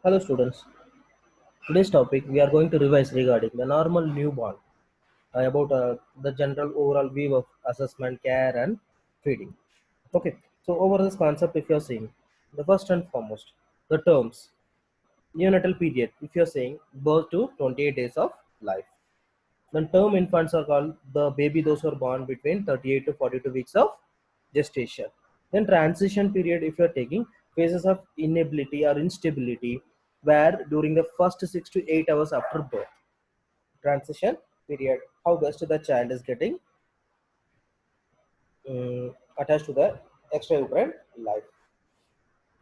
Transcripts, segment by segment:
Hello students, today's topic we are going to revise regarding the normal newborn about the general overall view of assessment, care and feeding. Okay, so over this concept if you are seeing the first and foremost, the terms neonatal period if you are saying birth to 28 days of life. Then term infants are called the baby those who are born between 38 to 42 weeks of gestation. Then transition period if you are taking phases of inability or instability where during the first 6 to 8 hours after birth. Transition period, how best the child is getting attached to the extrauterine life.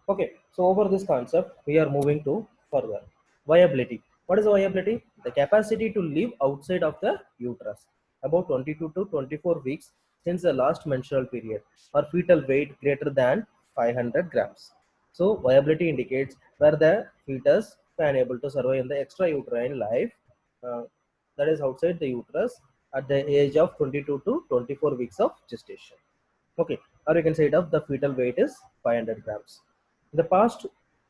Okay, so over this concept, we are moving to further. Viability. What is viability? The capacity to live outside of the uterus. About 22 to 24 weeks since the last menstrual period, or fetal weight greater than 500 grams. So, viability indicates where the fetus can able to survive in the extrauterine life, uh, that is outside the uterus, at the age of 22 to 24 weeks of gestation. Okay, or you can say it up the fetal weight is 500 grams. The past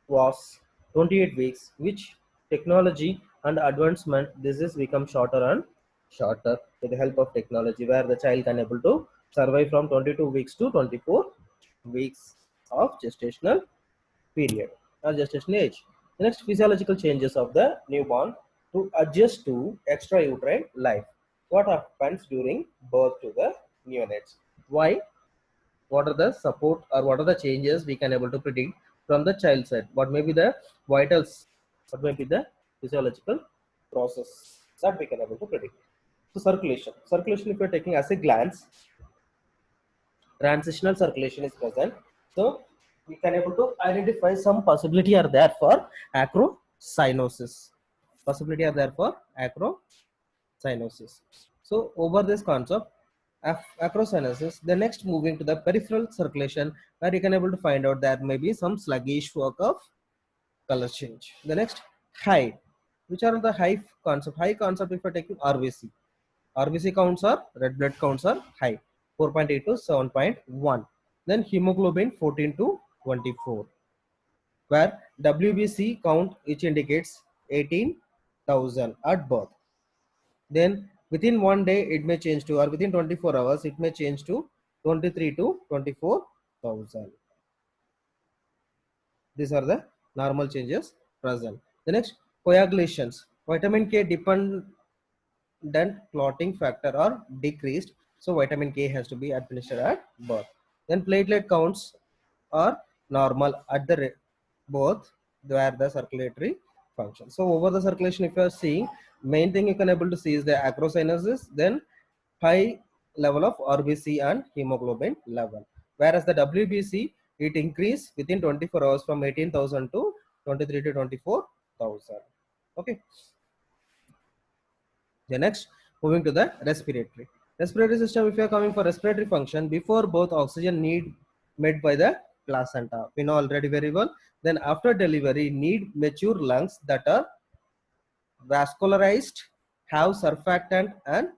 was 28 weeks, which technology and advancement this is become shorter and shorter with the help of technology, where the child can able to survive from 22 weeks to 24 weeks of gestational period or gestational age. The next physiological changes of the newborn to adjust to extrauterine life. What happens during birth to the neonates? Why? What are the support or what are the changes we can able to predict from the child side? What may be the vitals? What may be the physiological process that we can able to predict? So circulation if you're taking as a glance, transitional circulation is present. So we can able to identify some possibility are there for acrocyanosis. Possibility are there for acrocyanosis. So over this concept, acrocyanosis, the next moving to the peripheral circulation, where you can able to find out there may be some sluggish work of color change. The next, high, which are the high concept. High concept if you're taking RBC. RBC counts are red blood counts are high, 4.8 to 7.1. Then hemoglobin 14 to 24, where WBC count which indicates 18,000 at birth. Then within one day it may change to, or within 24 hours it may change to 23 to 24,000. These are the normal changes present. The next, coagulations. Vitamin K dependent clotting factor are decreased, so vitamin K has to be administered at birth. Then platelet counts are normal at the both where the circulatory function. So over the circulation, if you are seeing, main thing you can able to see is the acrocyanosis, then high level of RBC and hemoglobin level. Whereas the WBC, it increase within 24 hours from 18,000 to 23 to 24,000. Okay. The next, moving to the respiratory. Respiratory system, if you are coming for respiratory function, before both oxygen need met by the placenta. We know already very well. Then after delivery, need mature lungs that are vascularized, have surfactant and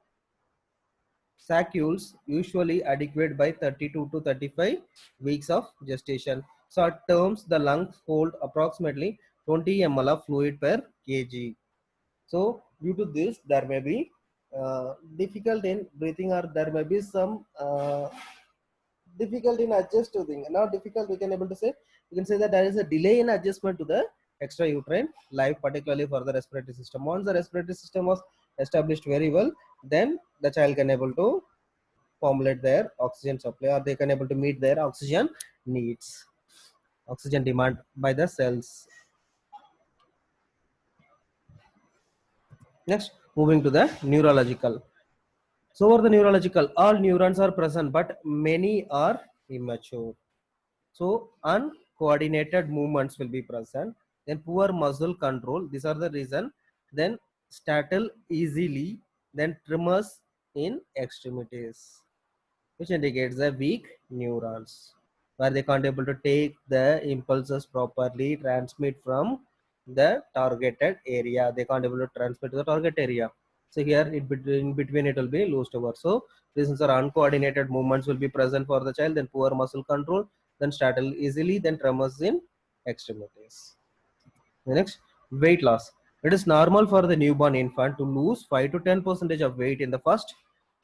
sacules usually adequate by 32 to 35 weeks of gestation. So at terms, the lungs hold approximately 20 ml of fluid per kg. So due to this, there may be difficult in breathing, or there may be some difficult in adjust to thing. Not difficult, we can able to say, you can say that there is a delay in adjustment to the extrauterine life, particularly for the respiratory system. Once the respiratory system was established very well, then the child can able to formulate their oxygen supply, or they can able to meet their oxygen needs, oxygen demand by the cells. Next, moving to the neurological. So for the neurological, all neurons are present, but many are immature. So uncoordinated movements will be present. Then poor muscle control. These are the reason. Then startle easily. Then tremors in extremities, which indicates the weak neurons, where they can't able to take the impulses properly, transmit from the targeted area. They can't able to transmit to the target area. So here in between it will be loosed over. So reasons are uncoordinated movements will be present for the child, then poor muscle control, then startle easily, then tremors in extremities. The next, weight loss. It is normal for the newborn infant to lose 5 to 10% of weight in the first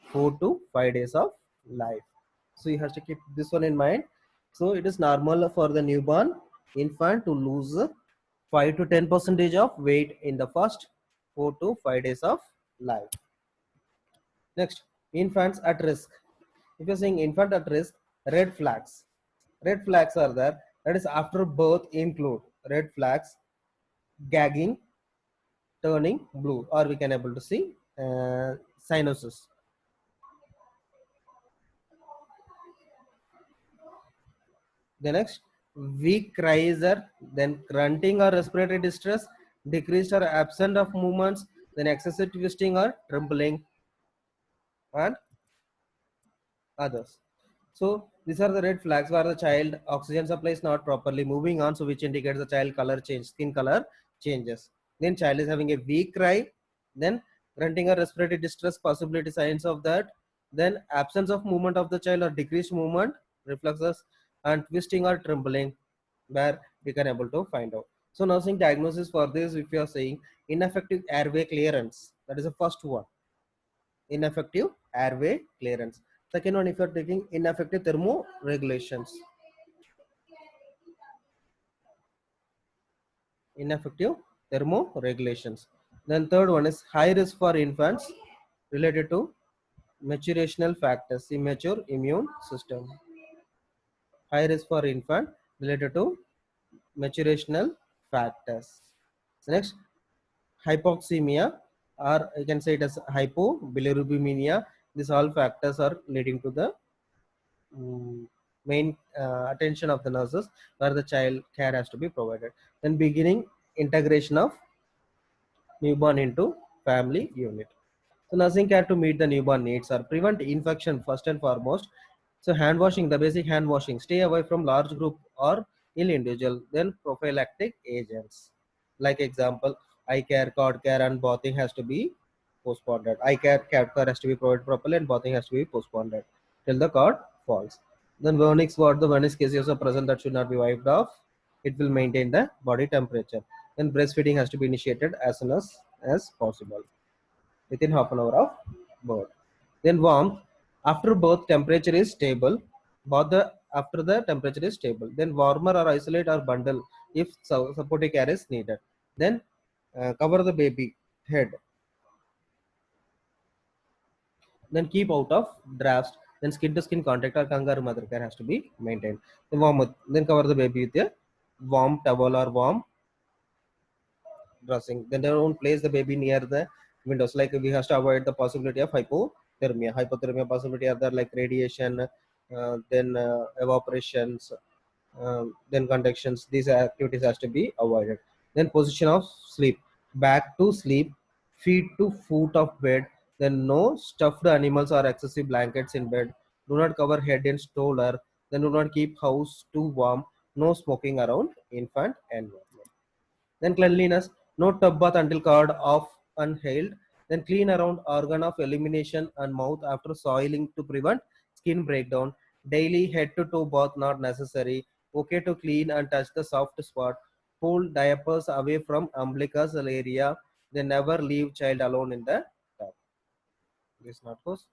4 to 5 days of life. So you have to keep this one in mind. So it is normal for the newborn infant to lose 5 to 10 percentage of weight in the first 4 to 5 days of life. Next, infants at risk. If you're saying infant at risk, red flags. Red flags are there. That is after birth include red flags, gagging, turning blue, or we can able to see cyanosis. The next, weak cries are then grunting or respiratory distress, decreased or absent of movements, then excessive twisting or trembling, and others. So these are the red flags where the child oxygen supply is not properly moving on, so which indicates the child color change, skin color changes. Then child is having a weak cry, then grunting or respiratory distress, possibility signs of that. Then absence of movement of the child or decreased movement, reflexes, and twisting or trembling, where we can able to find out. So nursing diagnosis for this, if you are saying ineffective airway clearance, that is the first one. Ineffective airway clearance. Second one, if you are taking ineffective thermoregulations. Ineffective thermoregulations. Then third one is high risk for infants related to maturational factors, immature immune system. High risk for infant related to maturational factors. Next, hypoxemia, or you can say it as hypobilirubemia. These all factors are leading to the main attention of the nurses, where the child care has to be provided. Then beginning integration of newborn into family unit. So nursing care to meet the newborn needs are prevent infection first and foremost. So hand washing, the basic hand washing, stay away from large group or ill individual. Then prophylactic agents, like example, eye care, cord care, and bathing has to be postponed. Eye care, cat care has to be provided properly, and bathing has to be postponed till the cord falls. Then vernix ward, the vernix cases are present that should not be wiped off. It will maintain the body temperature. Then breastfeeding has to be initiated as soon as possible within half an hour of birth. Then warmth, after birth temperature is stable, after the temperature is stable. Then warmer or isolate or bundle if supportive care is needed. Then cover the baby head. Then keep out of drafts. Then skin to skin contact or kangaroo mother care has to be maintained. Then cover the baby with a warm towel or warm dressing. Then they don't place the baby near the windows. Like we have to avoid the possibility of hypothermia. Hypothermia possibility are there like radiation, then evaporations, then conductions. These activities has to be avoided. Then position of sleep, back to sleep, feet to foot of bed. Then no stuffed animals or excessive blankets in bed. Do not cover head in stroller. Then do not keep house too warm. No smoking around infant environment. Then cleanliness, no tub bath until cord off unhaled. Then clean around organ of elimination and mouth after soiling to prevent skin breakdown. Daily head to toe bath not necessary. Okay to clean and touch the soft spot. Pull diapers away from umbilicus area. They never leave child alone in the tub. This not cause.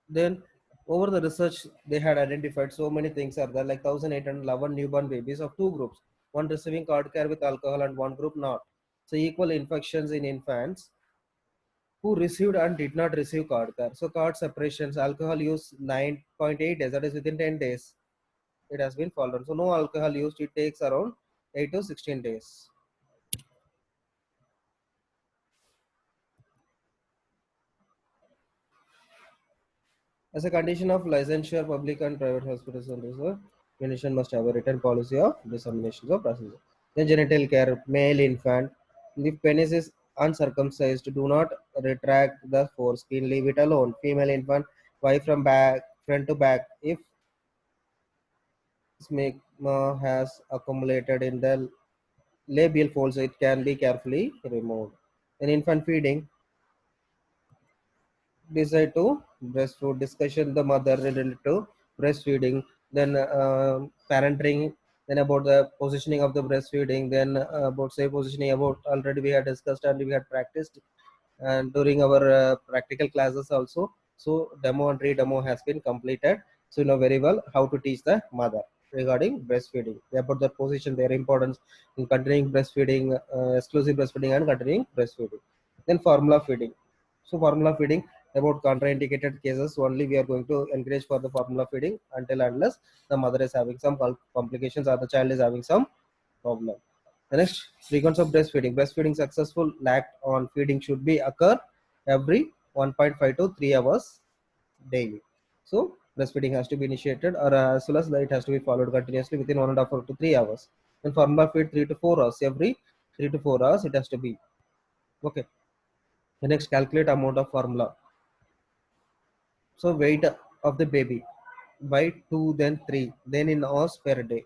Then over the research, they had identified so many things are there, like 1,811 newborn babies of two groups, one receiving cord care with alcohol and one group not. So equal infections in infants who received and did not receive cord care. So cord separations, alcohol use 9.8 days, that is within 10 days it has been followed. So no alcohol used, it takes around 8 to 16 days. As a condition of licensure, public and private hospitals and reserve, clinician must have a written policy of dissemination of procedure. Then genital care, male infant. If penis is uncircumcised, do not retract the foreskin, leave it alone. Female infant, wipe from back, front to back. If smegma has accumulated in the labial folds, it can be carefully removed. In infant feeding, decide to breastfeed discussion the mother related to breastfeeding, then parenting Then about the positioning of the breastfeeding, then about say positioning, about already we had discussed and we had practiced and during our practical classes also. So demo and re-demo has been completed. So you know very well how to teach the mother regarding breastfeeding, about the position, their importance in continuing breastfeeding, exclusive breastfeeding and continuing breastfeeding. Then formula feeding. So formula feeding, about contraindicated cases only we are going to encourage for the formula feeding until unless the mother is having some complications or the child is having some problem. The next, frequency of breastfeeding. Breastfeeding successful lact on feeding should be occur every 1.5 to 3 hours daily. So breastfeeding has to be initiated, or as well as it has to be followed continuously within 1.5 to 3 hours. And formula feed 3 to 4 hours. Every 3 to 4 hours it has to be. Okay. The next, calculate amount of formula. So weight of the baby by 2, then 3, then in hours per day.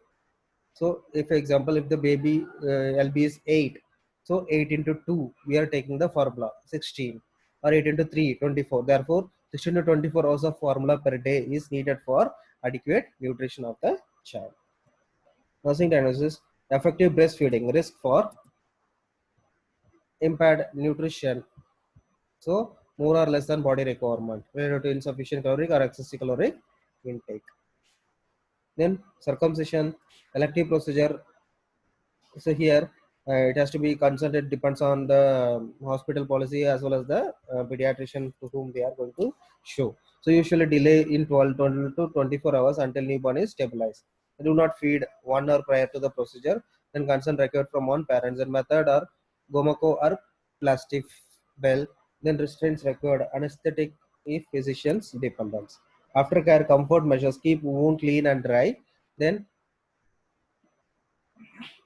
So if for example, if the baby LB is 8, so 8 into 2, we are taking the formula 16, or 8 into 3, 24. Therefore, 16 to 24 hours of formula per day is needed for adequate nutrition of the child. Nursing diagnosis, effective breastfeeding, risk for impaired nutrition. So more or less than body requirement related to insufficient caloric or excessive caloric intake. Then circumcision, elective procedure. So here it has to be consulted, depends on the hospital policy as well as the pediatrician to whom they are going to show. So usually delay in 12 to 24 hours until newborn is stabilized. Do not feed 1 hour prior to the procedure. Then consent required from one parents, and method are Gomaco or plastic bell. Then restraints required, anesthetic if physician's dependence. Aftercare comfort measures, keep wound clean and dry. Then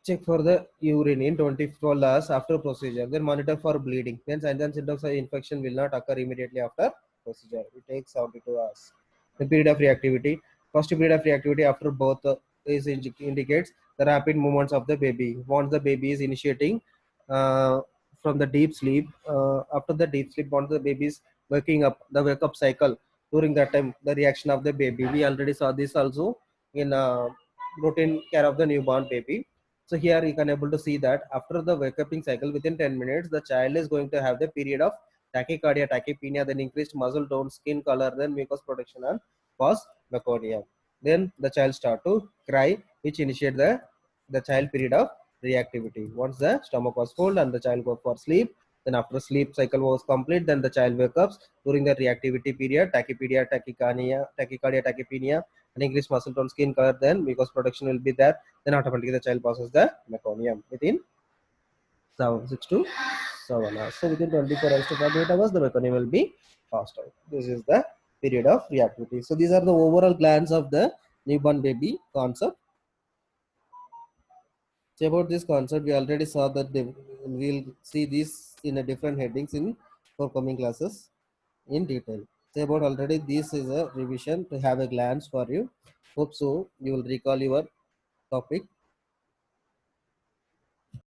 check for the urine in 24 hours after procedure. Then monitor for bleeding. Then signs and symptoms of infection will not occur immediately after procedure. It takes 72 hours. The period of reactivity. First period of reactivity after birth indicates the rapid movements of the baby. Once the baby is initiating uh, from the deep sleep, after the deep sleep, once the baby is waking up, the wake up cycle, during that time, the reaction of the baby. We already saw this also in routine care of the newborn baby. So here you can able to see that after the wake uping cycle, within 10 minutes, the child is going to have the period of tachycardia, tachypnea, then increased muscle tone, skin color, then mucous protection and pause meconium. Then the child start to cry, which initiate the child period of reactivity. Once the stomach was full and the child go for sleep, then after sleep cycle was complete, then the child wake up during the reactivity period, tachypedia, tachycardia, tachypnea, and increased muscle tone, skin color, then mucous protection will be there. Then automatically the child passes the meconium within 6 to 7 hours. So within 24 hours to 48 hours, the meconium will be passed out. This is the period of reactivity. So these are the overall glance of the newborn baby concept. So about this concept, we already saw that we'll see this in a different headings in forthcoming classes in detail. So about already this is a revision to have a glance for you. Hope so you will recall your topic